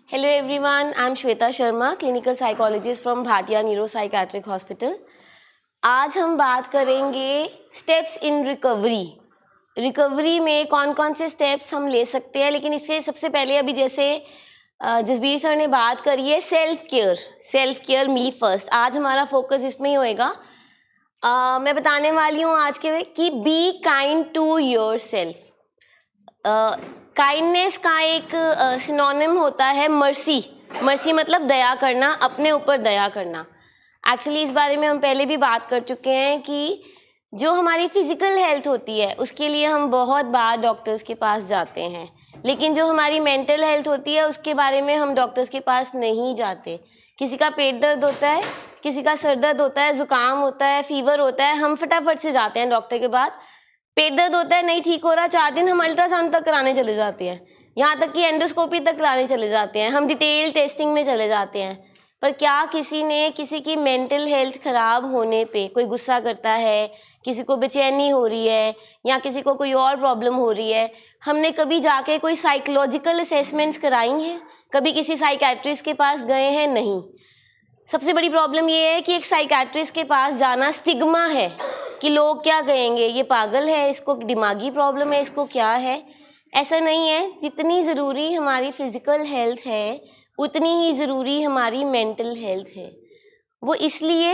Hello everyone, I'm Shweta Sharma, clinical psychologist from Bhatia Neuropsychiatric Hospital. आज हम बात करेंगे स्टेप्स इन रिकवरी। रिकवरी में कौन कौन से स्टेप्स हम ले सकते हैं, लेकिन इससे सबसे पहले अभी जैसे जसबीर सर ने बात करी है सेल्फ केयर मी फर्स्ट। आज हमारा फोकस इसमें ही होएगा। मैं बताने वाली हूँ आज के कि be kind to yourself. Kindness का एक सिनोनिम होता है मर्सी। मर्सी मतलब दया करना, अपने ऊपर दया करना। एक्चुअली इस बारे में हम पहले भी बात कर चुके हैं कि जो हमारी फिजिकल हेल्थ होती है उसके लिए हम बहुत बार डॉक्टर्स के पास जाते हैं, लेकिन जो हमारी मेंटल हेल्थ होती है उसके बारे में हम डॉक्टर्स के पास नहीं जाते। किसी का पेट दर्द होता है, किसी का सर दर्द होता है, ज़ुकाम होता है, फीवर होता है, हम फटाफट से जाते हैं डॉक्टर के पास। पेट दर्द होता है, नहीं ठीक हो रहा, 4 दिन हम अल्ट्रासाउंड तक कराने चले जाते हैं, यहाँ तक कि एंडोस्कोपी तक कराने चले जाते हैं, हम डिटेल टेस्टिंग में चले जाते हैं। पर क्या किसी ने किसी की मेंटल हेल्थ ख़राब होने पे, कोई गुस्सा करता है, किसी को बेचैनी हो रही है या किसी को कोई और प्रॉब्लम हो रही है, हमने कभी जाके कोई साइकोलॉजिकल असेसमेंट्स कराई हैं? कभी किसी साइकेट्रिस्ट के पास गए हैं? नहीं। सबसे बड़ी प्रॉब्लम ये है कि एक साइकेट्रिस्ट के पास जाना स्टिग्मा है कि लोग क्या कहेंगे, ये पागल है, इसको दिमागी प्रॉब्लम है, इसको क्या है। ऐसा नहीं है। जितनी ज़रूरी हमारी फिज़िकल हेल्थ है उतनी ही ज़रूरी हमारी मेंटल हेल्थ है। वो इसलिए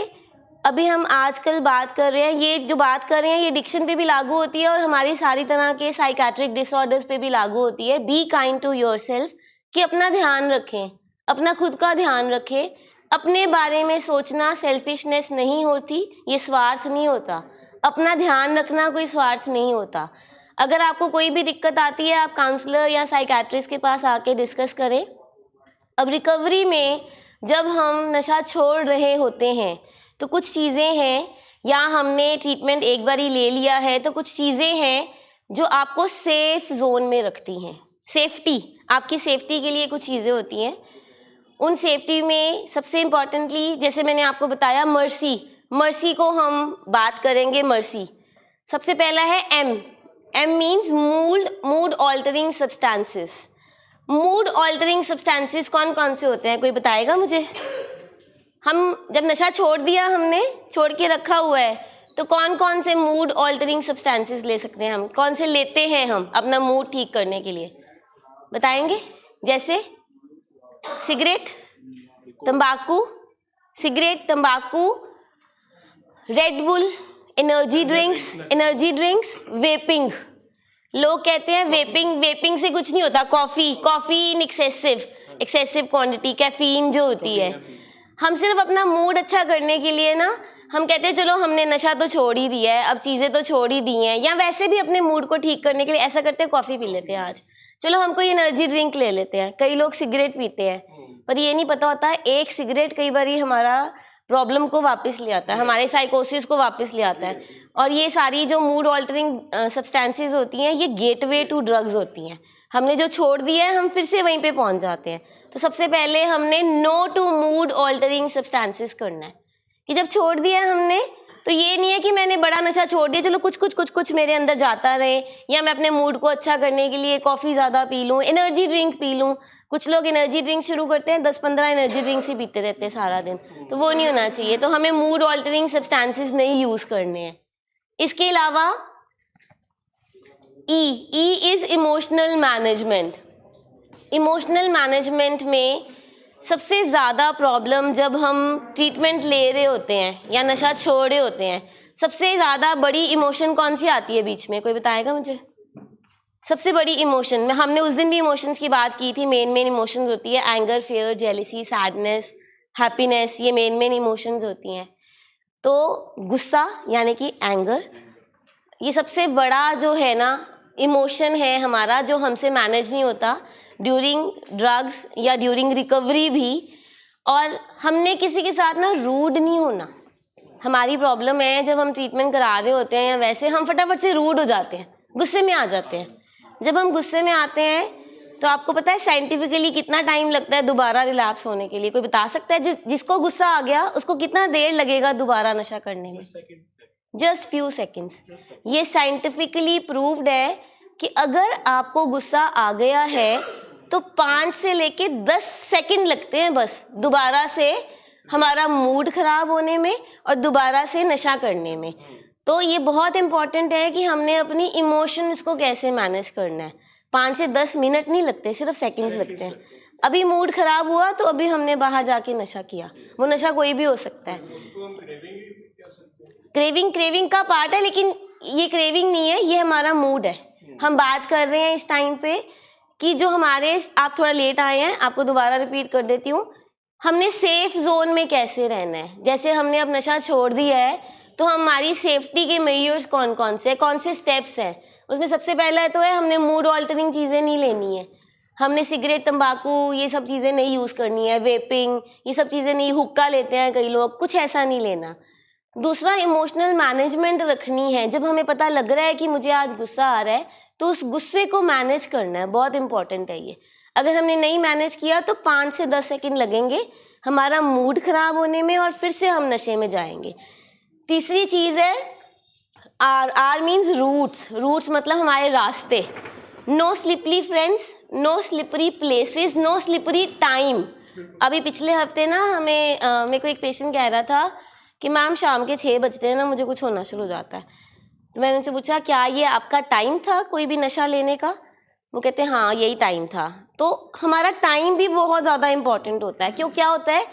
अभी हम आजकल बात कर रहे हैं, ये जो बात कर रहे हैं ये डिक्शन पे भी लागू होती है और हमारी सारी तरह के साइकेट्रिक डिसऑर्डर्स पे भी लागू होती है। बी काइंड टू योरसेल्फ, कि अपना ध्यान रखें, अपना खुद का ध्यान रखें। अपने बारे में सोचना सेल्फिशनेस नहीं होती, ये स्वार्थ नहीं होता। अपना ध्यान रखना कोई स्वार्थ नहीं होता। अगर आपको कोई भी दिक्कत आती है आप काउंसलर या साइकेट्रिस्ट के पास आके डिस्कस करें। अब रिकवरी में जब हम नशा छोड़ रहे होते हैं तो कुछ चीज़ें हैं, या हमने ट्रीटमेंट एक बार ही ले लिया है तो कुछ चीज़ें हैं जो आपको सेफ जोन में रखती हैं। सेफ्टी, आपकी सेफ्टी के लिए कुछ चीज़ें होती हैं। उन सेफ्टी में सबसे इम्पॉर्टेंटली, जैसे मैंने आपको बताया, मर्सी को हम बात करेंगे। मर्सी सबसे पहला है M means mood altering substances. Mood altering substances कौन कौन से होते हैं, कोई बताएगा मुझे? हम जब नशा छोड़ दिया, हमने छोड़ के रखा हुआ है, तो कौन कौन से मूड ऑल्टरिंग सब्सटेंसेस ले सकते हैं हम, कौन से लेते हैं हम अपना मूड ठीक करने के लिए, बताएंगे? जैसे सिगरेट, तंबाकू, red bull, energy drinks, vaping. लोग कहते हैं वेपिंग से कुछ नहीं होता। Coffee in excessive quantity, caffeine जो होती है। हम सिर्फ अपना मूड अच्छा करने के लिए ना, हम कहते हैं चलो हमने नशा तो छोड़ ही दिया है, अब चीज़ें तो छोड़ ही दी हैं, या वैसे भी अपने मूड को ठीक करने के लिए ऐसा करते हैं, कॉफ़ी पी लेते हैं आज, चलो हम कोई एनर्जी ड्रिंक ले लेते हैं। कई लोग सिगरेट पीते हैं, पर ये नहीं पता होता एक सिगरेट कई बार हमारा प्रॉब्लम को वापस ले आता है, हमारे साइकोसिस को वापस ले आता है। और ये सारी जो मूड ऑल्टरिंग सब्सटेंसेस होती हैं, ये गेटवे टू ड्रग्स होती हैं। हमने जो छोड़ दिया है हम फिर से वहीं पे पहुंच जाते हैं। तो सबसे पहले हमने no to mood altering substances करना है कि जब छोड़ दिया हमने, तो ये नहीं है कि मैंने बड़ा नशा छोड़ दिया, चलो कुछ मेरे अंदर जाता रहे, या मैं अपने मूड को अच्छा करने के लिए कॉफ़ी ज़्यादा पी लूँ, एनर्जी ड्रिंक पी लूँ। कुछ लोग एनर्जी ड्रिंक शुरू करते हैं, 10-15 एनर्जी ड्रिंक्स ही पीते रहते हैं सारा दिन, तो वो नहीं होना चाहिए। तो हमें मूड ऑल्टरिंग सब्सटेंसेस नहीं यूज़ करने हैं। इसके अलावा E is emotional management. Emotional management में सबसे ज़्यादा प्रॉब्लम जब हम ट्रीटमेंट ले रहे होते हैं या नशा छोड़ रहे होते हैं, सबसे ज़्यादा बड़ी इमोशन कौन सी आती है बीच में, कोई बताएगा मुझे? सबसे बड़ी इमोशन में, हमने उस दिन भी इमोशंस की बात की थी, मेन इमोशंस होती है anger, fear, jealousy, sadness, happiness, ये मेन इमोशंस होती हैं। तो गुस्सा यानी कि एंगर, ये सबसे बड़ा जो है ना इमोशन है हमारा, जो हमसे मैनेज नहीं होता ड्यूरिंग ड्रग्स या ड्यूरिंग रिकवरी भी। और हमने किसी के साथ ना रूड नहीं होना। हमारी प्रॉब्लम है जब हम ट्रीटमेंट करा रहे होते हैं या वैसे, हम फटाफट से रूड हो जाते हैं, गुस्से में आ जाते हैं। जब हम गुस्से में आते हैं तो आपको पता है साइंटिफिकली कितना टाइम लगता है दोबारा रिलैप्स होने के लिए, कोई बता सकता है? जिसको गुस्सा आ गया उसको कितना देर लगेगा दोबारा नशा करने में? Just few seconds. ये साइंटिफिकली प्रूव्ड है कि अगर आपको गुस्सा आ गया है तो 5 से लेके 10 सेकंड लगते हैं बस दोबारा से हमारा मूड खराब होने में और दोबारा से नशा करने में। तो ये बहुत इम्पॉर्टेंट है कि हमने अपनी इमोशंस को कैसे मैनेज करना है। 5 से 10 मिनट नहीं लगते, सिर्फ सेकंड्स लगते हैं। अभी मूड खराब हुआ तो अभी हमने बाहर जाके नशा किया, वो नशा कोई भी हो सकता है। क्रेविंग का पार्ट है, लेकिन ये क्रेविंग नहीं है, ये हमारा मूड है। हम बात कर रहे हैं इस टाइम पे कि जो हमारे, आप थोड़ा लेट आए हैं, आपको दोबारा रिपीट कर देती हूँ, हमने सेफ जोन में कैसे रहना है। जैसे हमने अब नशा छोड़ दिया है तो हमारी सेफ्टी के मेजर्स कौन कौन से स्टेप्स हैं। उसमें सबसे पहला तो है हमने मूड ऑल्टरिंग चीज़ें नहीं लेनी है। हमने सिगरेट, तंबाकू ये सब चीज़ें नहीं यूज़ करनी है, वेपिंग ये सब चीज़ें नहीं, हुक्का लेते हैं कई लोग, कुछ ऐसा नहीं लेना। दूसरा, इमोशनल मैनेजमेंट रखनी है। जब हमें पता लग रहा है कि मुझे आज गुस्सा आ रहा है तो उस गुस्से को मैनेज करना है, बहुत इंपॉर्टेंट है ये। अगर हमने नहीं मैनेज किया तो 5 से 10 सेकंड लगेंगे हमारा मूड खराब होने में और फिर से हम नशे में जाएंगे। तीसरी चीज़ है आर मीन्स रूट्स मतलब हमारे रास्ते। No slippery friends, no slippery places, no slippery time. अभी पिछले हफ्ते ना मेरे को एक पेशेंट कह रहा था कि मैम शाम के 6 बजते हैं ना मुझे कुछ होना शुरू हो जाता है। तो मैंने उनसे पूछा क्या ये आपका टाइम था कोई भी नशा लेने का? वो कहते हैं हाँ यही टाइम था। तो हमारा टाइम भी बहुत ज़्यादा इम्पॉर्टेंट होता है। क्यों, क्या होता है,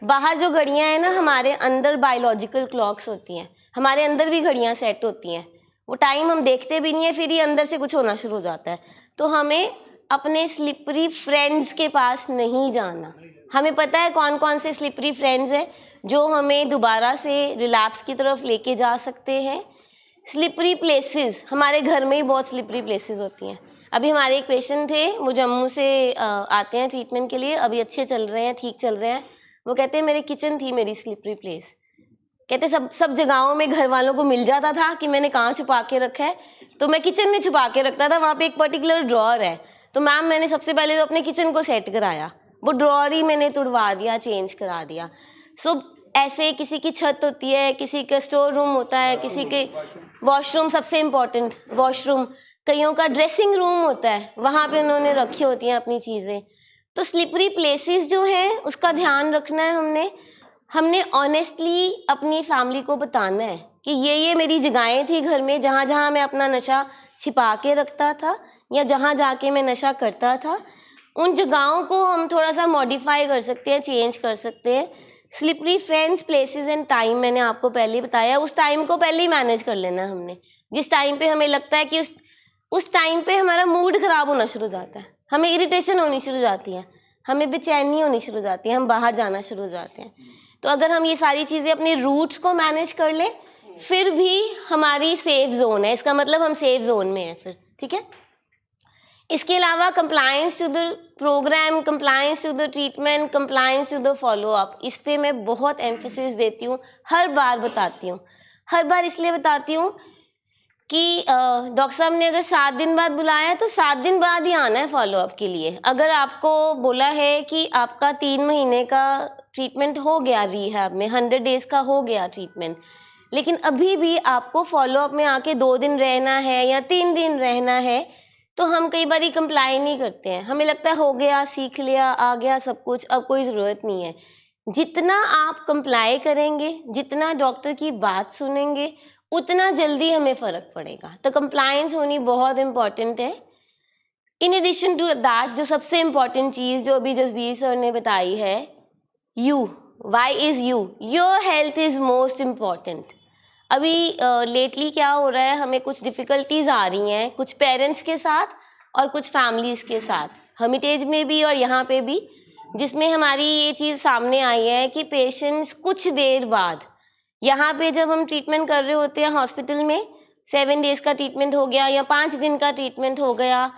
बाहर जो घड़ियाँ हैं ना, हमारे अंदर बायोलॉजिकल क्लॉक्स होती हैं, हमारे अंदर भी घड़ियाँ सेट होती हैं। वो टाइम हम देखते भी नहीं है, फिर ही अंदर से कुछ होना शुरू हो जाता है। तो हमें अपने स्लिपरी फ्रेंड्स के पास नहीं जाना। हमें पता है कौन कौन से स्लिपरी फ्रेंड्स हैं जो हमें दोबारा से रिलैप्स की तरफ लेके जा सकते हैं। स्लिपरी प्लेसेस, हमारे घर में ही बहुत स्लिपरी प्लेसेस होती हैं। अभी हमारे एक पेशेंट थे, वो जम्मू से आते हैं ट्रीटमेंट के लिए, अभी अच्छे चल रहे हैं, ठीक चल रहे हैं। वो कहते हैं मेरी किचन थी मेरी स्लिपरी प्लेस। कहते सब जगहों में घर वालों को मिल जाता था कि मैंने कहाँ छुपा के रखा है, तो मैं किचन में छुपा के रखता था। वहाँ पे एक पर्टिकुलर ड्रॉअर है, तो मैम मैंने सबसे पहले तो अपने किचन को सेट कराया, वो ड्रॉअर ही मैंने तुड़वा दिया, चेंज करा दिया। सो ऐसे किसी की छत होती है, किसी का स्टोर रूम होता है, किसी के वॉशरूम, सबसे इम्पोर्टेंट वॉशरूम, कईयों का ड्रेसिंग रूम होता है, वहाँ पे उन्होंने रखी होती हैं अपनी चीज़ें। तो स्लिपरी प्लेसेस जो हैं उसका ध्यान रखना है। हमने ऑनेस्टली अपनी फैमिली को बताना है कि ये मेरी जगहें थी घर में जहाँ जहाँ मैं अपना नशा छिपा के रखता था या जहाँ जाके मैं नशा करता था। उन जगहों को हम थोड़ा सा मॉडिफाई कर सकते हैं, चेंज कर सकते हैं। Slippery friends, places and time मैंने आपको पहले बताया, उस टाइम को पहले ही मैनेज कर लेना है हमने। जिस टाइम पे हमें लगता है कि उस टाइम पे हमारा मूड खराब होना शुरू हो जाता है, हमें इरिटेशन होनी शुरू हो जाती है, हमें बेचैनी होनी शुरू हो जाती है, हम बाहर जाना शुरू हो जाते हैं। तो अगर हम ये सारी चीज़ें अपने रूट्स को मैनेज कर लें फिर भी हमारी सेफ जोन है, इसका मतलब हम सेफ जोन में हैं फिर, ठीक है। इसके अलावा compliance to the program, compliance to the treatment, compliance to the follow up, इस पे मैं बहुत एम्फेसिस देती हूँ, हर बार बताती हूँ। हर बार इसलिए बताती हूँ कि डॉक्टर साहब ने अगर 7 दिन बाद बुलाया है तो 7 दिन बाद ही आना है फॉलोअप के लिए। अगर आपको बोला है कि आपका 3 महीने का ट्रीटमेंट हो गया रिहैब में, 100 डेज का हो गया ट्रीटमेंट, लेकिन अभी भी आपको फॉलोअप में आके 2 दिन रहना है या 3 दिन रहना है, तो हम कई बार कंप्लाई नहीं करते हैं। हमें लगता है हो गया, सीख लिया, आ गया सब कुछ, अब कोई ज़रूरत नहीं है। जितना आप कंप्लाई करेंगे, जितना डॉक्टर की बात सुनेंगे, उतना जल्दी हमें फ़र्क पड़ेगा। तो कंप्लायंस होनी बहुत इम्पॉर्टेंट है। इन एडिशन टू दैट, जो सबसे इम्पॉर्टेंट चीज़ जो अभी जसबीर सर ने बताई है, you, why is you, your health is most important. अभी लेटली क्या हो रहा है, हमें कुछ डिफ़िकल्टीज आ रही हैं, कुछ पेरेंट्स के साथ और कुछ फैमिलीज़ के साथ, हर्मिटेज में भी और यहाँ पे भी, जिसमें हमारी ये चीज़ सामने आई है कि पेशेंट्स कुछ देर बाद, यहाँ पे जब हम ट्रीटमेंट कर रहे होते हैं हॉस्पिटल में, 7 डेज़ का ट्रीटमेंट हो गया या 5 दिन का ट्रीटमेंट हो गया,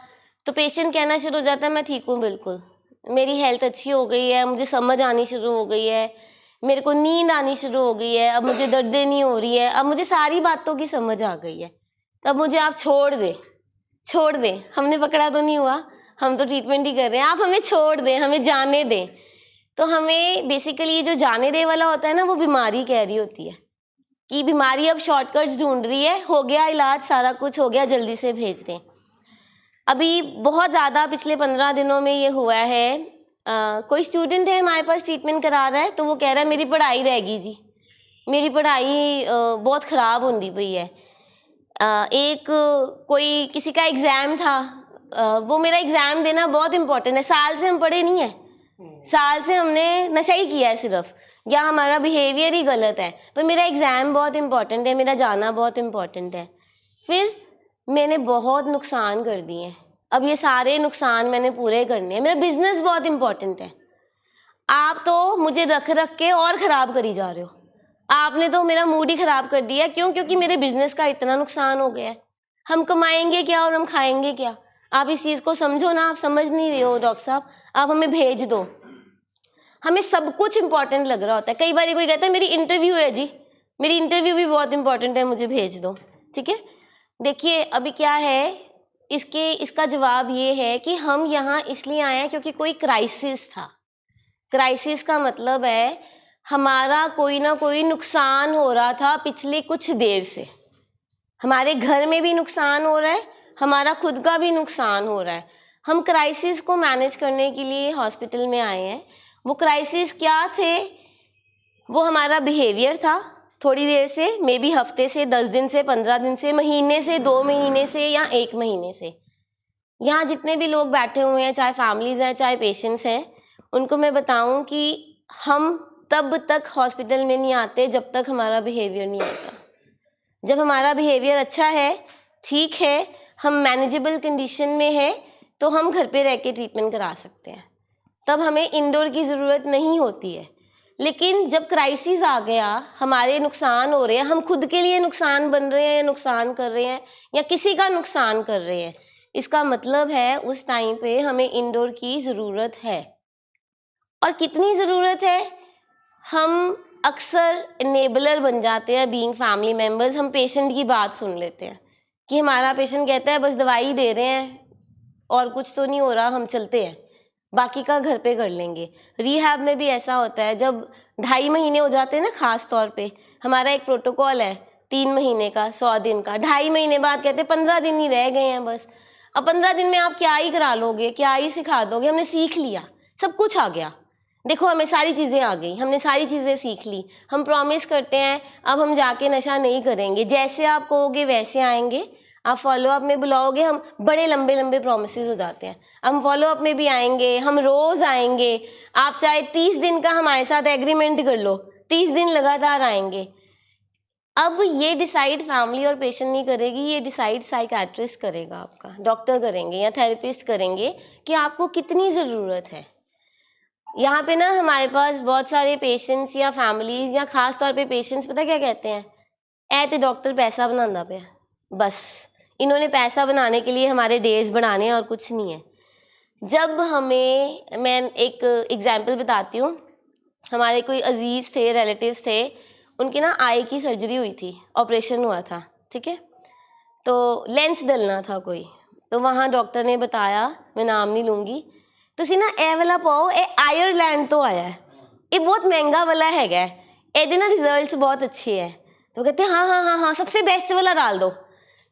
तो पेशेंट कहना शुरू हो जाता है मैं ठीक हूँ, बिल्कुल मेरी हेल्थ अच्छी हो गई है, मुझे समझ आनी शुरू हो गई है, मेरे को नींद आनी शुरू हो गई है, अब मुझे दर्दें नहीं हो रही है, अब मुझे सारी बातों की समझ आ गई है, तब मुझे आप छोड़ दें, हमने पकड़ा तो नहीं हुआ, हम तो ट्रीटमेंट ही कर रहे हैं, आप हमें छोड़ दें, हमें जाने दें। तो हमें बेसिकली ये जो जाने दे वाला होता है ना, वो बीमारी कह रही होती है कि बीमारी अब शॉर्टकट्स ढूंढ रही है, हो गया इलाज, सारा कुछ हो गया, जल्दी से भेज दें। अभी बहुत ज़्यादा पिछले 15 दिनों में ये हुआ है, कोई स्टूडेंट है हमारे पास ट्रीटमेंट करा रहा है, तो वो कह रहा है मेरी पढ़ाई रहेगी जी, मेरी पढ़ाई बहुत ख़राब होती पई है। एक कोई किसी का एग्ज़ाम था, वो मेरा एग्ज़ाम देना बहुत इम्पोर्टेंट है, साल से हम पढ़े नहीं हैं, साल से हमने नशा ही किया है सिर्फ, या हमारा बिहेवियर ही गलत है, पर मेरा एग्ज़ाम बहुत इम्पोर्टेंट है, मेरा जाना बहुत इम्पोर्टेंट है। फिर मैंने बहुत नुकसान कर दिए हैं, अब ये सारे नुकसान मैंने पूरे करने हैं, मेरा बिजनेस बहुत इम्पोर्टेंट है। आप तो मुझे रख रख के और ख़राब करी जा रहे हो, आपने तो मेरा मूड ही ख़राब कर दिया। क्यों? क्योंकि मेरे बिजनेस का इतना नुकसान हो गया है। हम कमाएंगे क्या और हम खाएंगे क्या? आप इस चीज़ को समझो ना, आप समझ नहीं रहे हो डॉक्टर साहब, आप हमें भेज दो। हमें सब कुछ इम्पोर्टेंट लग रहा होता है। कई बार कोई कहता है मेरी इंटरव्यू है जी, मेरी इंटरव्यू भी बहुत इम्पोर्टेंट है, मुझे भेज दो। ठीक है, देखिए अभी क्या है, इसका जवाब ये है कि हम यहाँ इसलिए आए हैं क्योंकि कोई क्राइसिस था। क्राइसिस का मतलब है हमारा कोई ना कोई नुकसान हो रहा था पिछले कुछ देर से, हमारे घर में भी नुकसान हो रहा है, हमारा खुद का भी नुकसान हो रहा है। हम क्राइसिस को मैनेज करने के लिए हॉस्पिटल में आए हैं। वो क्राइसिस क्या थे? वो हमारा बिहेवियर था, थोड़ी देर से, मे बी हफ्ते से, 10 दिन से, 15 दिन से, महीने से, 2 महीने से या 1 महीने से। यहाँ जितने भी लोग बैठे हुए हैं, चाहे फैमिलीज़ हैं चाहे पेशेंट्स हैं, उनको मैं बताऊं कि हम तब तक हॉस्पिटल में नहीं आते जब तक हमारा बिहेवियर नहीं होता। जब हमारा बिहेवियर अच्छा है, ठीक है, हम मैनेजेबल कंडीशन में है, तो हम घर पे रह के ट्रीटमेंट करा सकते हैं, तब हमें इंडोर की ज़रूरत नहीं होती है। लेकिन जब क्राइसिस आ गया, हमारे नुकसान हो रहे हैं, हम खुद के लिए नुकसान बन रहे हैं या नुकसान कर रहे हैं या किसी का नुकसान कर रहे हैं, इसका मतलब है उस टाइम पे हमें इंडोर की ज़रूरत है। और कितनी ज़रूरत है? हम अक्सर इनेबलर बन जाते हैं, बीइंग फैमिली मेम्बर्स। हम पेशेंट की बात सुन लेते हैं कि हमारा पेशेंट कहता है बस दवाई दे रहे हैं और कुछ तो नहीं हो रहा, हम चलते हैं, बाकी का घर पे कर लेंगे। रिहैब में भी ऐसा होता है, जब 2.5 महीने हो जाते हैं ना, ख़ास तौर पे हमारा एक प्रोटोकॉल है 3 महीने का, 100 दिन का। 2.5 महीने बाद कहते हैं 15 दिन ही रह गए हैं बस। अब 15 दिन में आप क्या ही करा लोगे, क्या ही सिखा दोगे? हमने सीख लिया, सब कुछ आ गया, देखो हमें सारी चीज़ें आ गई, हमने सारी चीज़ें सीख ली। हम प्रॉमिस करते हैं अब हम जाके नशा नहीं करेंगे, जैसे आप कहोगे वैसे आएंगे। आप फॉलोअप में बुलाओगे, हम बड़े लंबे लंबे प्रोमिसेस हो जाते हैं, हम फॉलोअप में भी आएंगे, हम रोज़ आएंगे। आप चाहे 30 दिन का हमारे साथ एग्रीमेंट कर लो, 30 दिन लगातार आएंगे। अब ये डिसाइड फैमिली और पेशेंट नहीं करेगी, ये डिसाइड साइकियाट्रिस्ट करेगा, आपका डॉक्टर करेंगे या थेरेपिस्ट करेंगे कि आपको कितनी ज़रूरत है। यहाँ पे ना हमारे पास बहुत सारे पेशेंट्स या फैमिलीज या ख़ास तौर पे पेशेंट्स पता क्या कहते हैं? ऐ ते डॉक्टर पैसा बनाना पे, बस इन्होंने पैसा बनाने के लिए हमारे डेज बढ़ाने हैं और कुछ नहीं है। जब हमें, मैं एक एग्जांपल बताती हूँ, हमारे कोई अजीज़ थे, रिलेटिव्स थे, उनकी ना आई की सर्जरी हुई थी, ऑपरेशन हुआ था, ठीक है, तो लेंस डलना था कोई, तो वहाँ डॉक्टर ने बताया, मैं नाम नहीं लूँगी, ਤੁਸੀਂ ना ए वाला पाओ, ए आयरलैंड तो आया है, ये बहुत महंगा वाला हैगा, ये ना रिजल्ट्स बहुत अच्छे हैं। तो कहते हैं हाँ हाँ हाँ हाँ, सबसे बेस्ट वाला डाल दो,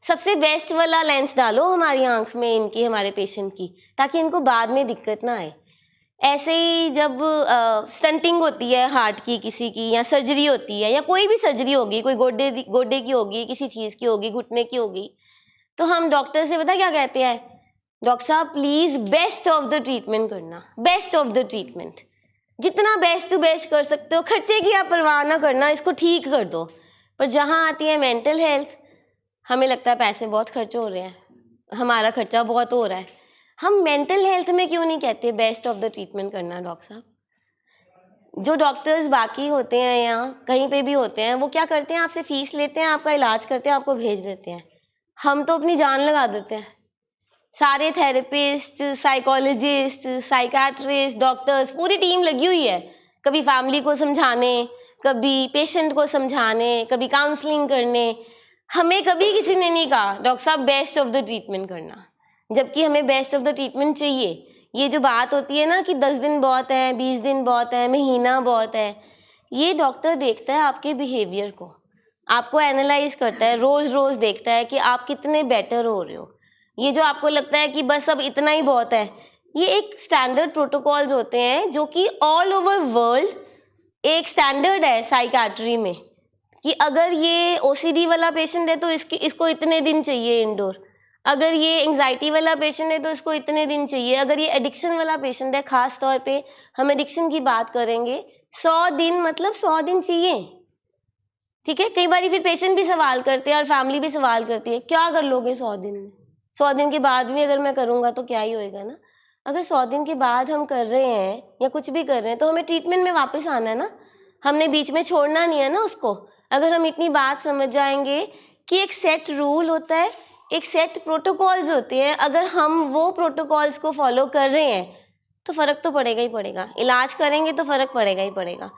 सबसे बेस्ट वाला लेंस डालो हमारी आंख में इनकी, हमारे पेशेंट की, ताकि इनको बाद में दिक्कत ना आए। ऐसे ही जब स्टंटिंग होती है हार्ट की किसी की, या सर्जरी होती है, या कोई भी सर्जरी होगी, कोई गोडे की होगी, किसी चीज़ की होगी, घुटने की होगी, तो हम डॉक्टर से पता क्या कहते हैं? डॉक्टर साहब please best of the treatment करना, बेस्ट ऑफ द ट्रीटमेंट, जितना बेस्ट टू बेस्ट कर सकते हो, खर्चे की आप परवाह ना करना, इसको ठीक कर दो। पर जहाँ आती है मेंटल हेल्थ, हमें लगता है पैसे बहुत खर्च हो रहे हैं, हमारा खर्चा बहुत हो रहा है। हम मेंटल हेल्थ में क्यों नहीं कहते बेस्ट ऑफ द ट्रीटमेंट करना? डॉक्टर साहब, जो डॉक्टर्स बाकी होते हैं या कहीं पे भी होते हैं, वो क्या करते हैं? आपसे फ़ीस लेते हैं, आपका इलाज करते हैं, आपको भेज देते हैं। हम तो अपनी जान लगा देते हैं। सारे थेरेपिस्ट, साइकोलॉजिस्ट, साइकियाट्रिस्ट, डॉक्टर्स, पूरी टीम लगी हुई है, कभी फैमिली को समझाने, कभी पेशेंट को समझाने, कभी काउंसलिंग करने। हमें कभी किसी ने नहीं कहा डॉक्टर साहब बेस्ट ऑफ द ट्रीटमेंट करना, जबकि हमें बेस्ट ऑफ द ट्रीटमेंट चाहिए। ये जो बात होती है ना कि 10 दिन बहुत है, 20 दिन बहुत है, महीना बहुत है, ये डॉक्टर देखता है आपके बिहेवियर को, आपको एनालाइज करता है, रोज़ रोज़ देखता है कि आप कितने बेटर हो रहे हो। ये जो आपको लगता है कि बस अब इतना ही बहुत है, ये एक स्टैंडर्ड प्रोटोकॉल्स होते हैं जो कि ऑल ओवर वर्ल्ड एक स्टैंडर्ड है साइकाट्री में, कि अगर ये ओसीडी वाला पेशेंट है तो इसको इतने दिन चाहिए इंडोर, अगर ये एंजाइटी वाला पेशेंट है तो इसको इतने दिन चाहिए, अगर ये एडिक्शन वाला पेशेंट है, खास तौर पे हम एडिक्शन की बात करेंगे, 100 दिन मतलब 100 दिन चाहिए। ठीक है, कई बार फिर पेशेंट भी सवाल करते हैं और फैमिली भी सवाल करती है, क्या कर लोगे 100 दिन में, 100 दिन के बाद भी अगर मैं करूँगा तो क्या ही होएगा ना। अगर 100 दिन के बाद हम कर रहे हैं या कुछ भी कर रहे हैं तो हमें ट्रीटमेंट में वापस आना है ना, हमने बीच में छोड़ना नहीं है ना उसको। अगर हम इतनी बात समझ जाएंगे कि एक सेट रूल होता है, एक सेट प्रोटोकॉल्स होते हैं, अगर हम वो प्रोटोकॉल्स को फॉलो कर रहे हैं तो फ़र्क तो पड़ेगा ही पड़ेगा, इलाज करेंगे तो फ़र्क पड़ेगा ही पड़ेगा।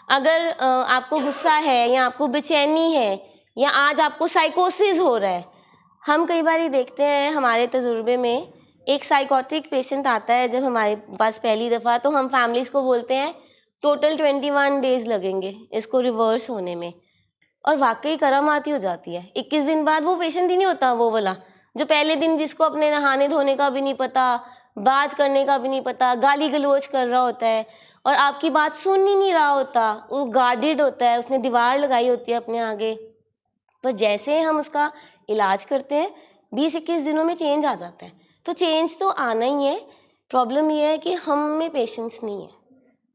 अगर आपको गुस्सा है या आपको बेचैनी है या आज आपको साइकोसिस हो रहा है, हम कई बार देखते हैं हमारे तजुर्बे में, एक साइकोटिक पेशेंट आता है जब हमारे पास पहली दफ़ा, तो हम फैमिलीज़ को बोलते हैं टोटल 21 डेज़ लगेंगे इसको रिवर्स होने में, और वाकई करामाती हो जाती है। 21 दिन बाद वो पेशेंट ही नहीं होता वो वाला जो पहले दिन जिसको अपने नहाने धोने का भी नहीं पता, बात करने का भी नहीं पता, गाली गलौज कर रहा होता है और आपकी बात सुन ही नहीं रहा होता, वो गार्डेड होता है, उसने दीवार लगाई होती है अपने आगे। पर जैसे हम उसका इलाज करते हैं 20-21 दिनों में चेंज आ जाता है। तो चेंज तो आना ही है, प्रॉब्लम ये है कि हम में पेशेंस नहीं है,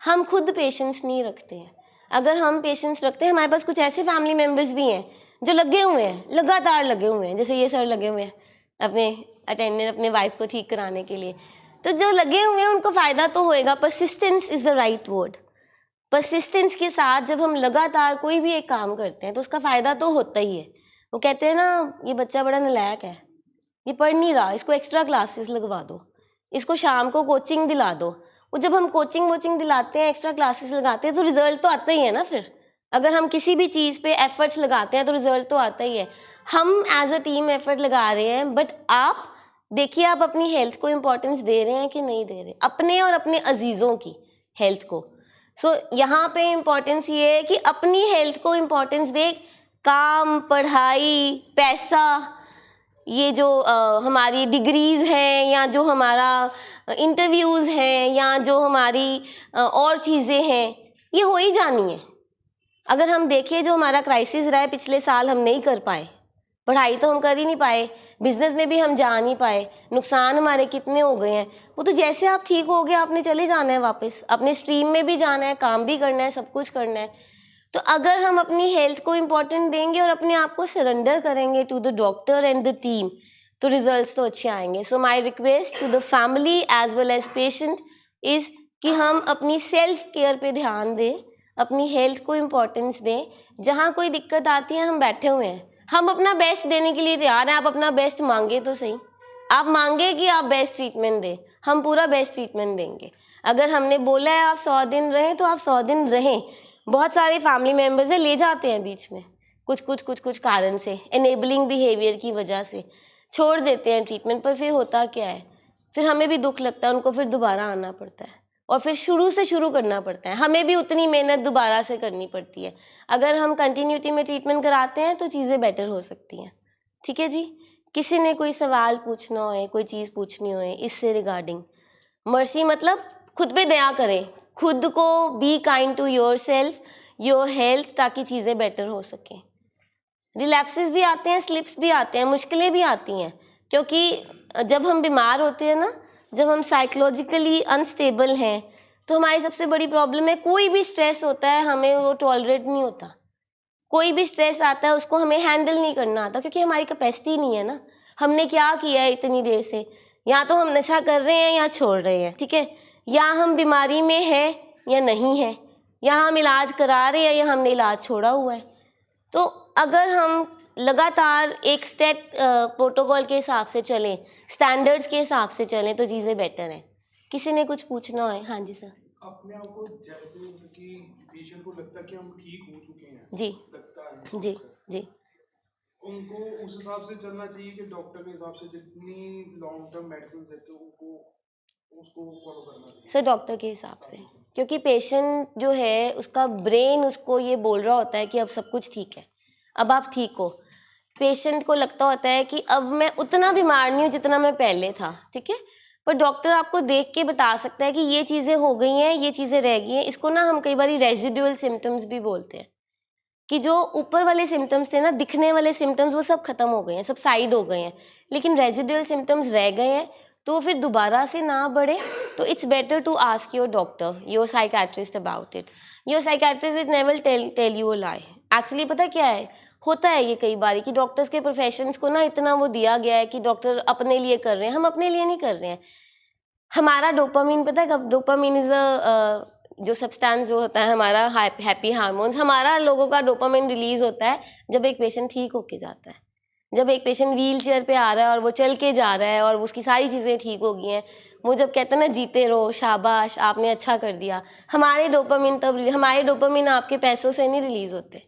हम खुद पेशेंस नहीं रखते हैं। अगर हम पेशेंस रखते हैं, हमारे पास कुछ ऐसे फैमिली मेम्बर्स भी हैं जो लगे हुए हैं, लगातार लगे हुए हैं, जैसे ये सर लगे हुए हैं अपने अटेंडेंट अपने वाइफ को ठीक कराने के लिए, तो जो लगे हुए हैं उनको फ़ायदा तो होएगा। Persistence is the right word. Persistence के साथ जब हम लगातार कोई भी एक काम करते हैं तो उसका फ़ायदा तो होता ही है। वो कहते हैं ना, ये बच्चा बड़ा नालायक है, ये पढ़ नहीं रहा, इसको एक्स्ट्रा क्लासेस लगवा दो, इसको शाम को कोचिंग दिला दो। वो जब हम कोचिंग दिलाते हैं, एक्स्ट्रा क्लासेस लगाते हैं, तो रिजल्ट तो आता ही है ना। फिर अगर हम किसी भी चीज़ पे एफर्ट्स लगाते हैं तो रिजल्ट तो आता ही है। हम एज अ टीम एफर्ट लगा रहे हैं, बट आप देखिए आप अपनी हेल्थ को इम्पोर्टेंस दे रहे हैं कि नहीं दे रहे, अपने और अपने अजीज़ों की हेल्थ को। सो यहाँ पे इम्पोर्टेंस ये है कि अपनी हेल्थ को इम्पोर्टेंस दे, काम, पढ़ाई, पैसा, ये जो हमारी डिग्रीज़ हैं या जो हमारा इंटरव्यूज़ हैं या जो हमारी और चीज़ें हैं, ये हो ही जानी है। अगर हम देखें जो हमारा क्राइसिस रहा है पिछले साल, हम नहीं कर पाए, पढ़ाई तो हम कर ही नहीं पाए, बिजनेस में भी हम जा नहीं पाए, नुकसान हमारे कितने हो गए हैं। वो तो जैसे आप ठीक हो गए आपने चले जाना है वापस, अपने स्ट्रीम में भी जाना है, काम भी करना है, सब कुछ करना है। तो अगर हम अपनी हेल्थ को इम्पोर्टेंट देंगे और अपने आप को सरेंडर करेंगे to the doctor and the team, तो रिजल्ट्स तो अच्छे आएंगे। So my request to the family as well as patient is कि हम अपनी सेल्फ केयर पे ध्यान दें, अपनी हेल्थ को इम्पोर्टेंस दें। जहाँ कोई दिक्कत आती है हम बैठे हुए हैं, हम अपना बेस्ट देने के लिए तैयार हैं। आप अपना बेस्ट मांगे तो सही, आप मांगे कि आप बेस्ट ट्रीटमेंट दें, हम पूरा बेस्ट ट्रीटमेंट देंगे। अगर हमने बोला है आप 100 दिन रहें तो आप 100 दिन रहें। बहुत सारे फैमिली मेम्बर्स ले जाते हैं बीच में कुछ कारण से, एनेबलिंग बिहेवियर की वजह से छोड़ देते हैं ट्रीटमेंट। पर फिर होता क्या है, फिर हमें भी दुख लगता है, उनको फिर दोबारा आना पड़ता है और फिर शुरू से शुरू करना पड़ता है, हमें भी उतनी मेहनत दोबारा से करनी पड़ती है। अगर हम कंटिन्यूटी में ट्रीटमेंट कराते हैं तो चीज़ें बेटर हो सकती हैं। ठीक है जी, किसी ने कोई सवाल पूछना हो, कोई चीज़ पूछनी हो इससे रिगार्डिंग, मर्सी मतलब खुद पे दया करें, खुद को be kind to yourself, your health, ताकि चीज़ें बेटर हो सकें। रिलैप्सेस भी आते हैं, स्लिप्स भी आते हैं, मुश्किलें भी आती हैं, क्योंकि जब हम बीमार होते हैं ना, जब हम साइकोलॉजिकली अनस्टेबल हैं, तो हमारी सबसे बड़ी प्रॉब्लम है कोई भी स्ट्रेस होता है हमें वो टॉलरेट नहीं होता। कोई भी स्ट्रेस आता है उसको हमें हैंडल नहीं करना आता, क्योंकि हमारी कैपेसिटी नहीं है ना। हमने क्या किया है इतनी देर से, या तो हम नशा कर रहे हैं या छोड़ रहे हैं, ठीक है, या हम बीमारी में हैं या नहीं है, या हम इलाज करा रहे हैं या हमने इलाज छोड़ा हुआ है। तो अगर हम लगातार एक स्टेट प्रोटोकॉल के हिसाब से चलें, स्टैंडर्ड्स के हिसाब से चलें, तो चीज़ें बेटर हैं। किसी ने कुछ पूछना है? हाँ जी सर। अपने आप को जैसे मतलब कि पेशेंट को लगता है कि हम ठीक हो चुके हैं, जी लगता है जी जी। उनको उस हिसाब से चलना चाहिए कि डॉक्टर के हिसाब से जितनी लॉन्ग टर्म मेडिसिन देते हैं उनको उसको फॉलो करना चाहिए सर डॉक्टर के हिसाब से, क्योंकि पेशेंट जो है उसका ब्रेन उसको ये बोल रहा होता है कि अब सब कुछ ठीक है, अब आप ठीक हो। पेशेंट को लगता होता है कि अब मैं उतना बीमार नहीं हूँ जितना मैं पहले था, ठीक है, पर डॉक्टर आपको देख के बता सकता है कि ये चीज़ें हो गई हैं, ये चीज़ें रह गई हैं। इसको ना हम कई बार रेजिडुअल सिम्टम्स भी बोलते हैं, कि जो ऊपर वाले सिम्टम्स थे ना, दिखने वाले सिम्टम्स, वो सब खत्म हो गए हैं, सब साइड हो गए हैं, लेकिन रेजिडुअल सिम्टम्स रह गए हैं, तो फिर दोबारा से ना बढ़े तो it's better to ask your doctor, your psychiatrist about it. Your psychiatrist will never tell you a lie. Actually पता क्या है, होता है ये कई बार कि डॉक्टर्स के प्रोफेशंस को ना इतना वो दिया गया है कि डॉक्टर अपने लिए कर रहे हैं, हम अपने लिए नहीं कर रहे हैं। हमारा डोपामीन, पता है कब, डोपामीन इज़ अ जो सब्सटेंस जो होता है हमारा हैप्पी हार्मोन्स, हमारा लोगों का डोपामिन रिलीज होता है जब एक पेशेंट ठीक होके जाता है, जब एक पेशेंट व्हील चेयर पे आ रहा है और वो चल के जा रहा है और उसकी सारी चीज़ें ठीक हो गई हैं, वो जब कहते हैं ना जीते रहो, शाबाश आपने अच्छा कर दिया, हमारे डोपामिन आपके पैसों से नहीं रिलीज़ होते,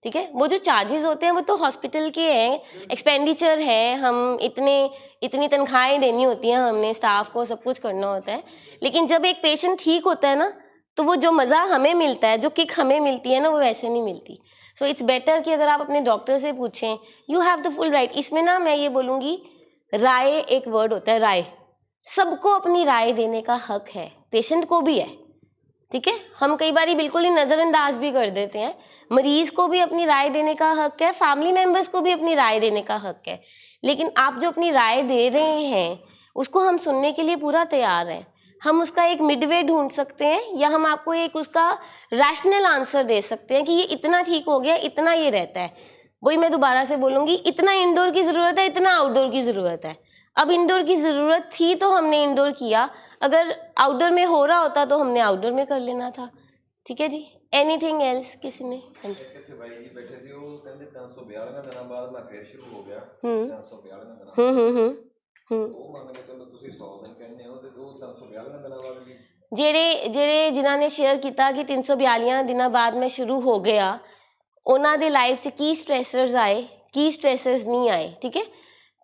ठीक है। वो जो चार्जेस होते हैं वो तो हॉस्पिटल के हैं, एक्सपेंडिचर है, हम इतनी तनख्वाहें देनी होती हैं, हमने स्टाफ को सब कुछ करना होता है, लेकिन जब एक पेशेंट ठीक होता है ना, तो वो जो मज़ा हमें मिलता है, जो किक हमें मिलती है ना, वो वैसे नहीं मिलती। सो इट्स बेटर कि अगर आप अपने डॉक्टर से पूछें, you have the full right. इसमें ना मैं ये बोलूँगी, राय एक वर्ड होता है, राय, सबको अपनी राय देने का हक है, पेशेंट को भी है, ठीक है। हम कई बार बिल्कुल ही नज़रअंदाज भी कर देते हैं, मरीज़ को भी अपनी राय देने का हक है, फैमिली मेम्बर्स को भी अपनी राय देने का हक है, लेकिन आप जो अपनी राय दे रहे हैं उसको हम सुनने के लिए पूरा तैयार हैं। हम उसका एक मिडवे ढूंढ सकते हैं, या हम आपको एक उसका रैशनल आंसर दे सकते हैं कि ये इतना ठीक हो गया, इतना ये रहता है। वही मैं दोबारा से बोलूँगी, इतना इंडोर की ज़रूरत है, इतना आउटडोर की ज़रूरत है। अब इंडोर की ज़रूरत थी तो हमने इंडोर किया, अगर आउटडोर में हो रहा होता तो हमने आउटडोर में कर लेना था, ठीक है जी। एनीथिंग एल्स किसी ने? हाँ जी। ਇੱਥੇ ਬਾਈ ਜੀ ਬੈਠੇ ਸੀ, ਉਹ ਕਹਿੰਦੇ 342 ਦਿਨਾਂ ਬਾਅਦ ਮੈਂ ਫੇਰ ਸ਼ੁਰੂ ਹੋ ਗਿਆ। ਹੂੰ 342 ਦਿਨਾਂ ਹੂੰ ਹੂੰ ਹੂੰ ਹੂੰ ਉਹ ਮੰਨ ਕੇ ਚਲੋ ਤੁਸੀਂ 100 ਦਿਨ ਕਹਿੰਦੇ ਹੋ, ਤੇ ਉਹ 342 ਦਿਨਾਂ ਬਾਅਦ ਵੀ ਜਿਹੜੇ ਜਿਨ੍ਹਾਂ ਨੇ ਸ਼ੇਅਰ ਕੀਤਾ ਕਿ 342 ਦਿਨਾਂ ਬਾਅਦ ਮੈਂ ਸ਼ੁਰੂ ਹੋ ਗਿਆ, ਉਹਨਾਂ ਦੇ ਲਾਈਫ 'ਚ ਕੀ ਸਟ੍ਰੈਸਰਸ ਆਏ, ਕੀ ਸਟ੍ਰੈਸਰਸ ਨਹੀਂ ਆਏ, ਠੀਕ ਹੈ।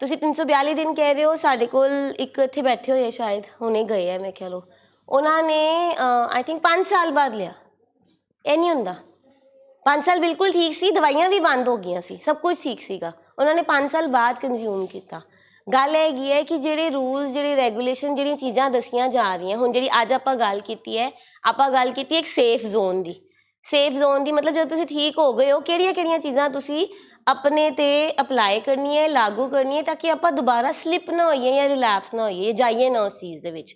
ਤੁਸੀਂ 342 ਦਿਨ ਕਹਿ ਰਹੇ ਹੋ, ਸਾਡੇ ਕੋਲ ਇੱਕ ਇੱਥੇ ਬੈਠੇ ਹੋਏ ਸ਼ਾਇਦ ਹੁਣੇ ਗਏ ਆ, ਮੈਂ ਕਹਿ ਲਓ, ਉਹਨਾਂ ਨੇ ਆਈ ਥਿੰਕ 5 ਸਾਲ ਬਾਅਦ ਲਿਆ। ਇਹ ਨਹੀਂ ਹੁੰਦਾ, 5 ਸਾਲ ਬਿਲਕੁਲ ਠੀਕ ਸੀ, ਦਵਾਈਆਂ ਵੀ ਬੰਦ ਹੋ ਗਈਆਂ ਸੀ, ਸਭ ਕੁਝ ਠੀਕ ਸੀਗਾ, ਉਹਨਾਂ ਨੇ 5 ਸਾਲ ਬਾਅਦ ਕੰਜ਼ਿਊਮ ਕੀਤਾ। ਗੱਲ ਇਹ ਹੈਗੀ ਹੈ ਕਿ ਜਿਹੜੇ ਰੂਲਸ, ਜਿਹੜੇ ਰੈਗੂਲੇਸ਼ਨ, ਜਿਹੜੀਆਂ ਚੀਜ਼ਾਂ ਦੱਸੀਆਂ ਜਾ ਰਹੀਆਂ, ਹੁਣ ਜਿਹੜੀ ਅੱਜ ਆਪਾਂ ਗੱਲ ਕੀਤੀ ਹੈ ਇੱਕ ਸੇਫ ਜ਼ੋਨ ਦੀ। ਸੇਫ ਜ਼ੋਨ ਦੀ ਮਤਲਬ ਜਦੋਂ ਤੁਸੀਂ ਠੀਕ ਹੋ ਗਏ ਹੋ, ਕਿਹੜੀਆਂ ਚੀਜ਼ਾਂ ਤੁਸੀਂ ਆਪਣੇ 'ਤੇ ਅਪਲਾਈ ਕਰਨੀ ਹੈ, ਲਾਗੂ ਕਰਨੀ ਹੈ, ਤਾਂ ਕਿ ਆਪਾਂ ਦੁਬਾਰਾ ਸਲਿੱਪ ਨਾ ਹੋਈਏ ਜਾਂ ਰਿਲੈਪਸ ਨਾ ਹੋਈਏ, ਜਾਈਏ ਨਾ ਉਸ ਚੀਜ਼ ਦੇ ਵਿੱਚ।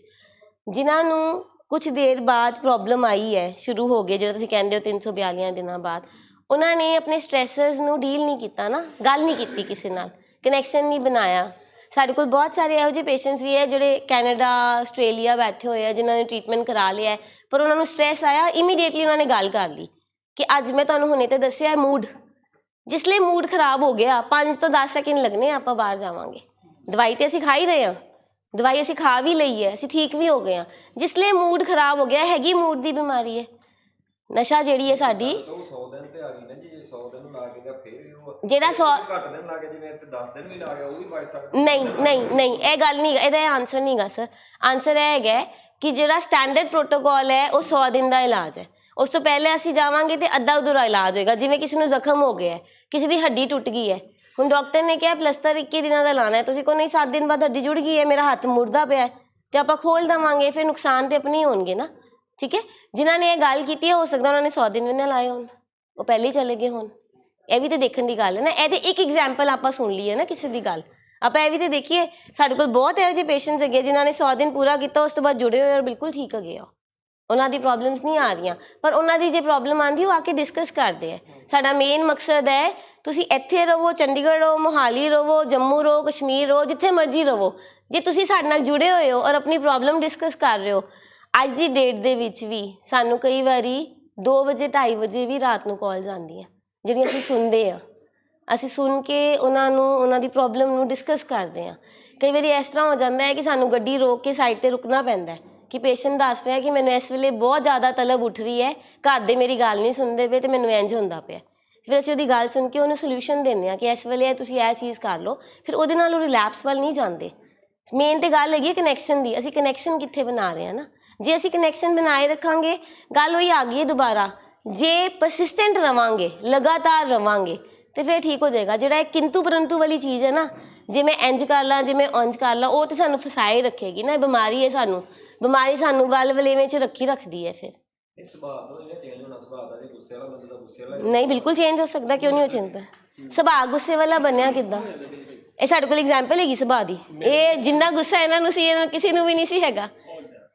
ਜਿਨ੍ਹਾਂ ਨੂੰ ਕੁਛ ਦੇਰ ਬਾਅਦ ਪ੍ਰੋਬਲਮ ਆਈ ਹੈ, ਸ਼ੁਰੂ ਹੋ ਗਏ, ਜਿਹੜਾ ਤੁਸੀਂ ਕਹਿੰਦੇ ਹੋ 342 ਦਿਨਾਂ ਬਾਅਦ, ਉਹਨਾਂ ਨੇ ਆਪਣੇ ਸਟ੍ਰੈਸਰਸ ਨੂੰ ਡੀਲ ਨਹੀਂ ਕੀਤਾ ਨਾ, ਗੱਲ ਨਹੀਂ ਕੀਤੀ ਕਿਸੇ ਨਾਲ, ਕਨੈਕਸ਼ਨ ਨਹੀਂ ਬਣਾਇਆ। ਸਾਡੇ ਕੋਲ ਬਹੁਤ ਸਾਰੇ ਇਹੋ ਜਿਹੇ ਪੇਸ਼ੈਂਟਸ ਵੀ ਹੈ ਜਿਹੜੇ ਕੈਨੇਡਾ, ਆਸਟ੍ਰੇਲੀਆ ਬੈਠੇ ਹੋਏ ਆ, ਜਿਨ੍ਹਾਂ ਨੇ ਟ੍ਰੀਟਮੈਂਟ ਕਰਾ ਲਿਆ, ਪਰ ਉਹਨਾਂ ਨੂੰ ਸਟ੍ਰੈਸ ਆਇਆ, ਇਮੀਡੀਏਟਲੀ ਉਹਨਾਂ ਨੇ ਗੱਲ ਕਰ ਲਈ ਕਿ ਅੱਜ ਮੈਂ ਤੁਹਾਨੂੰ ਹੁਣੇ ਤਾਂ ਦੱਸਿਆ ਮੂਡ, ਜਿਸ ਲਈ ਮੂਡ ਖਰਾਬ ਹੋ ਗਿਆ, 5 ਤੋਂ 10 ਸੈਕਿੰਡ ਲੱਗਣੇ, ਆਪਾਂ ਬਾਹਰ ਜਾਵਾਂਗੇ। ਦਵਾਈ ਤਾਂ ਅਸੀਂ ਖਾ ਹੀ ਰਹੇ ਹਾਂ, ਦਵਾਈ ਅਸੀਂ ਖਾ ਵੀ ਲਈ ਹੈ, ਅਸੀਂ ਠੀਕ ਵੀ ਹੋ ਗਏ ਹਾਂ, ਜਿਸ ਲਈ ਮੂਡ ਖਰਾਬ ਹੋ ਗਿਆ, ਹੈਗੀ ਮੂਡ ਦੀ ਬਿਮਾਰੀ ਹੈ। ਨਸ਼ਾ ਜਿਹੜੀ ਹੈ ਸਾਡੀ, ਉਹ 100 ਦਿਨ ਤੇ ਆ ਗਈ ਨਾ ਜੀ, ਜੇ 100 ਦਿਨ ਲਾ ਕੇ ਗਿਆ ਫੇਰ ਉਹ ਜਿਹੜਾ 100 ਘੱਟ ਦਿਨ ਲਾ ਕੇ, ਜਿਵੇਂ ਇੱਥੇ 10 ਦਿਨ ਵੀ ਲਾ ਗਿਆ, ਉਹ ਵੀ ਬਚ ਸਕਦਾ। ਨਹੀਂ, ਇਹ ਗੱਲ ਨਹੀਂ, ਇਹਦਾ ਆਨਸਰ ਨਹੀਂ ਗਾ ਸਰ। ਆਨਸਰ ਇਹ ਹੈਗਾ ਕਿ ਜਿਹੜਾ ਸਟੈਂਡਰਡ ਪ੍ਰੋਟੋਕੋਲ ਹੈ ਉਹ 100 ਦਿਨ ਦਾ ਇਲਾਜ ਹੈ। ਉਸ ਤੋਂ ਪਹਿਲੇ ਅਸੀਂ ਜਾਵਾਂਗੇ ਤੇ ਅੱਧਾ ਅਧੂਰਾ ਇਲਾਜ ਹੋਏਗਾ। ਜਿਵੇਂ ਕਿਸੇ ਨੂੰ ਜ਼ਖਮ ਹੋ ਗਿਆ, ਕਿਸੇ ਦੀ ਹੱਡੀ ਟੁੱਟ ਗਈ ਹੈ, ਹੁਣ ਡਾਕਟਰ ਨੇ ਕਿਹਾ ਪਲਸਤਰ 21 ਦਿਨਾਂ ਦਾ ਲਾਣਾ ਹੈ, ਤੁਸੀਂ ਕਹੋ ਨਹੀਂ 7 ਦਿਨ ਬਾਅਦ ਹੱਡੀ ਜੁੜ ਗਈ ਹੈ, ਮੇਰਾ ਹੱਥ ਮੁੜਦਾ ਪਿਆ, ਤੇ ਆਪਾਂ ਖੋਲ ਦੇਵਾਂਗੇ, ਫਿਰ ਨੁਕਸਾਨ ਤੇ ਆਪਣੇ ਹੀ ਹੋਣਗੇ ਨਾ, ਠੀਕ ਹੈ। ਜਿਨ੍ਹਾਂ ਨੇ ਇਹ ਗੱਲ ਕੀਤੀ ਹੈ, ਹੋ ਸਕਦਾ ਉਹਨਾਂ ਨੇ 100 ਦਿਨ ਵੀ ਨਾ ਲਾਏ ਹੋਣ, ਉਹ ਪਹਿਲੇ ਹੀ ਚਲੇ ਗਏ ਹੋਣ। ਇਹ ਵੀ ਤਾਂ ਦੇਖਣ ਦੀ ਗੱਲ ਹੈ ਨਾ। ਇਹ ਤਾਂ ਇੱਕ ਐਗਜ਼ਾਮਪਲ ਆਪਾਂ ਸੁਣ ਲਈ ਹੈ ਨਾ ਕਿਸੇ ਦੀ ਗੱਲ, ਆਪਾਂ ਇਹ ਵੀ ਤਾਂ ਦੇਖੀਏ। ਸਾਡੇ ਕੋਲ ਬਹੁਤ ਇਹੋ ਜਿਹੇ ਪੇਸ਼ੈਂਟਸ ਹੈਗੇ ਜਿਨ੍ਹਾਂ ਨੇ 100 ਦਿਨ ਪੂਰਾ ਕੀਤਾ, ਉਸ ਤੋਂ ਬਾਅਦ ਜੁੜੇ ਹੋਏ ਔਰ ਬਿਲਕੁਲ ਠੀਕ ਹੈਗੇ ਆ, ਉਹਨਾਂ ਦੀ ਪ੍ਰੋਬਲਮਸ ਨਹੀਂ ਆ ਰਹੀਆਂ, ਪਰ ਉਹਨਾਂ ਦੀ ਜੇ ਪ੍ਰੋਬਲਮ ਆਉਂਦੀ ਉਹ ਆ ਕੇ ਡਿਸਕਸ ਕਰਦੇ ਹੈ। ਸਾਡਾ ਮੇਨ ਮਕਸਦ ਹੈ ਤੁਸੀਂ ਇੱਥੇ ਰਹੋ, ਚੰਡੀਗੜ੍ਹ ਰਹੋ, ਮੋਹਾਲੀ ਰਹੋ, ਜੰਮੂ ਰਹੋ, ਕਸ਼ਮੀਰ ਰਹੋ, ਜਿੱਥੇ ਮਰਜ਼ੀ ਰਹੋ, ਜੇ ਤੁਸੀਂ ਸਾਡੇ ਨਾਲ ਜੁੜੇ ਹੋਏ ਹੋ ਔਰ ਆਪਣੀ ਪ੍ਰੋਬਲਮ ਡਿਸਕਸ ਕਰ ਰਹੇ ਹੋ। ਅੱਜ ਦੀ ਡੇਟ ਦੇ ਵਿੱਚ ਵੀ ਸਾਨੂੰ ਕਈ ਵਾਰੀ 2 ਵਜੇ 2:30 ਵਜੇ ਵੀ ਰਾਤ ਨੂੰ ਕਾਲਸ ਆਉਂਦੀਆਂ, ਜਿਹੜੀਆਂ ਅਸੀਂ ਸੁਣਦੇ ਹਾਂ, ਅਸੀਂ ਸੁਣ ਕੇ ਉਹਨਾਂ ਦੀ ਪ੍ਰੋਬਲਮ ਨੂੰ ਡਿਸਕਸ ਕਰਦੇ ਹਾਂ। ਕਈ ਵਾਰੀ ਇਸ ਤਰ੍ਹਾਂ ਹੋ ਜਾਂਦਾ ਹੈ ਕਿ ਸਾਨੂੰ ਗੱਡੀ ਰੋਕ ਕੇ ਸਾਈਡ 'ਤੇ ਰੁਕਣਾ ਪੈਂਦਾ ਕਿ ਪੇਸ਼ੈਂਟ ਦੱਸ ਰਿਹਾ ਕਿ ਮੈਨੂੰ ਇਸ ਵੇਲੇ ਬਹੁਤ ਜ਼ਿਆਦਾ ਤਲਬ ਉੱਠ ਰਹੀ ਹੈ, ਘਰ ਦੇ ਮੇਰੀ ਗੱਲ ਨਹੀਂ ਸੁਣਦੇ ਪਏ ਅਤੇ ਮੈਨੂੰ ਇੰਝ ਹੁੰਦਾ ਪਿਆ। ਫਿਰ ਅਸੀਂ ਉਹਦੀ ਗੱਲ ਸੁਣ ਕੇ ਉਹਨੂੰ ਸੋਲਿਊਸ਼ਨ ਦਿੰਦੇ ਹਾਂ ਕਿ ਇਸ ਵੇਲੇ ਤੁਸੀਂ ਇਹ ਚੀਜ਼ ਕਰ ਲਓ, ਫਿਰ ਉਹਦੇ ਨਾਲ ਉਹ ਰਿਲੈਪਸ ਵੱਲ ਨਹੀਂ ਜਾਂਦੇ। ਮੇਨ ਤਾਂ ਗੱਲ ਹੈਗੀ ਹੈ ਕਨੈਕਸ਼ਨ ਦੀ, ਅਸੀਂ ਕਨੈਕਸ਼ਨ ਕਿੱਥੇ ਬਣਾ ਰਹੇ ਹਾਂ ਨਾ। ਜੇ ਅਸੀਂ ਕਨੈਕਸ਼ਨ ਬਣਾਏ ਰੱਖਾਂਗੇ, ਗੱਲ ਉਹੀ ਆ ਗਈ ਹੈ ਦੁਬਾਰਾ, ਜੇ ਪਰਸਿਸਟੈਂਟ ਰਵਾਂਗੇ, ਲਗਾਤਾਰ ਰਵਾਂਗੇ, ਤੇ ਫਿਰ ਠੀਕ ਹੋ ਜਾਏਗਾ। ਜਿਹੜਾ ਇਹ ਕਿੰਤੂ ਪਰੰਤੂ ਵਾਲੀ ਚੀਜ਼ ਹੈ ਨਾ, ਜੇ ਮੈਂ ਇੰਜ ਕਰ ਲਾਂ, ਜੇ ਮੈਂ ਉਂਝ ਕਰ ਲਾਂ, ਉਹ ਤੇ ਸਾਨੂੰ ਫਸਾਏ ਰੱਖੇਗੀ ਨਾ। ਇਹ ਬਿਮਾਰੀ ਹੈ, ਬਿਮਾਰੀ ਸਾਨੂੰ ਵੱਲ ਵਲੇਵੇਂ 'ਚ ਰੱਖਦੀ ਹੈ। ਫਿਰ ਇਹ ਸੁਭਾਅ ਤੋਂ ਜਿਹੜਾ ਚੇਂਜ ਹੋਣਾ, ਸੁਭਾਅ ਦਾ, ਜੇ ਗੁੱਸੇ ਵਾਲਾ ਬੰਦਾ ਦਾ ਗੁੱਸੇ ਵਾਲਾ ਨਹੀਂ, ਬਿਲਕੁਲ ਚੇਂਜ ਹੋ ਸਕਦਾ, ਕਿਉਂ ਨਹੀਂ ਹੋ ਸਕਦਾ। ਸੁਭਾਅ ਗੁੱਸੇ ਵਾਲਾ ਬਣਿਆ ਕਿੱਦਾਂ? ਇਹ ਸਾਡੇ ਕੋਲ ਐਗਜ਼ਾਮਪਲ ਹੈਗੀ ਸੁਭਾਅ ਦੀ। ਇਹ ਜਿੰਨਾ ਗੁੱਸਾ ਇਹਨਾਂ ਨੂੰ ਸੀ, ਇਹਨਾਂ ਕਿਸੇ ਨੂੰ ਵੀ ਨਹੀਂ ਸੀ ਹੈਗਾ।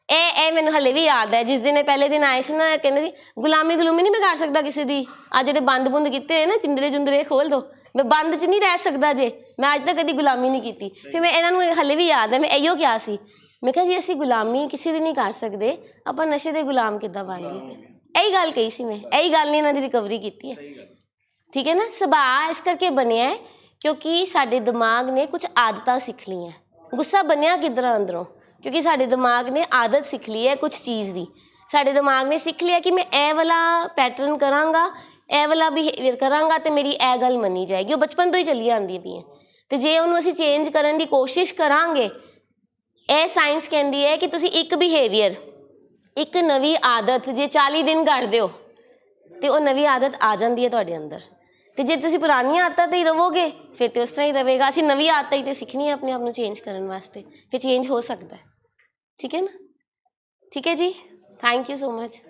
ਇਹ ਮੈਨੂੰ ਹਲੇ ਵੀ ਯਾਦ ਹੈ, ਜਿਸ ਦਿਨ ਇਹ ਪਹਿਲੇ ਦਿਨ ਆਏ ਸੀ ਨਾ, ਕਹਿੰਦੇ ਸੀ ਗੁਲਾਮੀ ਨਹੀਂ ਮੈਂ ਕਰ ਸਕਦਾ ਕਿਸੇ ਦੀ। ਆ ਜਿਹੜੇ ਬੰਦ ਬੁੰਦ ਕੀਤੇ ਹੋਏ ਨਾ, ਚਿੰਦਰੇ ਖੋਲ ਦੋ, ਮੈਂ ਬੰਦ 'ਚ ਨਹੀਂ ਰਹਿ ਸਕਦਾ ਜੇ, ਮੈਂ ਅੱਜ ਤੱਕ ਕਦੀ ਗੁਲਾਮੀ ਨਹੀਂ ਕੀਤੀ। ਫਿਰ ਮੈਂ ਇਹਨਾਂ ਨੂੰ ਹਲੇ ਵੀ ਯਾਦ ਹੈ, ਮੈਂ ਇਹੀਓ ਕਿਹਾ ਸੀ, ਮੈਂ ਕਿਹਾ ਜੀ ਅਸੀਂ ਗੁਲਾਮੀ ਕਿਸੇ ਦੀ ਨਹੀਂ ਕਰ ਸਕਦੇ, ਆਪਾਂ ਨਸ਼ੇ ਦੇ ਗੁਲਾਮ ਕਿੱਦਾਂ ਬਣ ਗਏ। ਇਹੀ ਗੱਲ ਕਹੀ ਸੀ ਮੈਂ, ਇਹੀ ਗੱਲ ਨੇ ਇਹਨਾਂ ਦੀ ਰਿਕਵਰੀ ਕੀਤੀ ਹੈ। ਠੀਕ ਹੈ ਨਾ। ਸੁਭਾਅ ਇਸ ਕਰਕੇ ਬਣਿਆ ਕਿਉਂਕਿ ਸਾਡੇ ਦਿਮਾਗ ਨੇ ਕੁਝ ਆਦਤਾਂ ਸਿੱਖ ਲਈਆਂ। ਗੁੱਸਾ ਬਣਿਆ ਕਿੱਧਰ ਅੰਦਰੋਂ, ਕਿਉਂਕਿ ਸਾਡੇ ਦਿਮਾਗ ਨੇ ਆਦਤ ਸਿੱਖ ਲਈ ਹੈ ਕੁਝ ਚੀਜ਼ ਦੀ। ਸਾਡੇ ਦਿਮਾਗ ਨੇ ਸਿੱਖ ਲਿਆ ਕਿ ਮੈਂ ਇਹ ਵਾਲਾ ਪੈਟਰਨ ਕਰਾਂਗਾ, ਇਹ ਵਾਲਾ ਬਿਹੇਵੀਅਰ ਕਰਾਂਗਾ ਤੇ ਮੇਰੀ ਇਹ ਗੱਲ ਮੰਨੀ ਜਾਏਗੀ। ਉਹ ਬਚਪਨ ਤੋਂ ਹੀ ਚੱਲੀ ਆਉਂਦੀ ਪਈ ਹੈ। ਤੇ ਜੇ ਉਹਨੂੰ ਅਸੀਂ ਚੇਂਜ ਕਰਨ ਦੀ ਕੋਸ਼ਿਸ਼ ਕਰਾਂਗੇ, ਇਹ ਸਾਇੰਸ ਕਹਿੰਦੀ ਹੈ ਕਿ ਤੁਸੀਂ ਇੱਕ ਬਿਹੇਵੀਅਰ, ਇੱਕ ਨਵੀਂ ਆਦਤ ਜੇ 40 ਦਿਨ ਕਰਦੇ ਹੋ ਤੇ ਉਹ ਨਵੀਂ ਆਦਤ ਆ ਜਾਂਦੀ ਹੈ ਤੁਹਾਡੇ ਅੰਦਰ। ਤੇ ਜੇ ਤੁਸੀਂ ਪੁਰਾਣੀਆਂ ਆਦਤਾਂ 'ਤੇ ਹੀ ਰਹੋਗੇ ਫਿਰ ਤੇ ਉਸ ਤਰ੍ਹਾਂ ਹੀ ਰਹੇਗਾ। ਅਸੀਂ ਨਵੀਂ ਆਦਤਾਂ ਹੀ ਤੇ ਸਿੱਖਣੀ ਹੈ ਆਪਣੇ ਆਪ ਨੂੰ ਚੇਂਜ ਕਰਨ ਵਾਸਤੇ, ਫਿਰ ਚੇਂਜ ਹੋ ਸਕਦਾ ਹੈ। ਠੀਕ ਹੈ ਨਾ। ਠੀਕ ਹੈ ਜੀ, ਥੈਂਕ ਯੂ ਸੋ ਮਚ।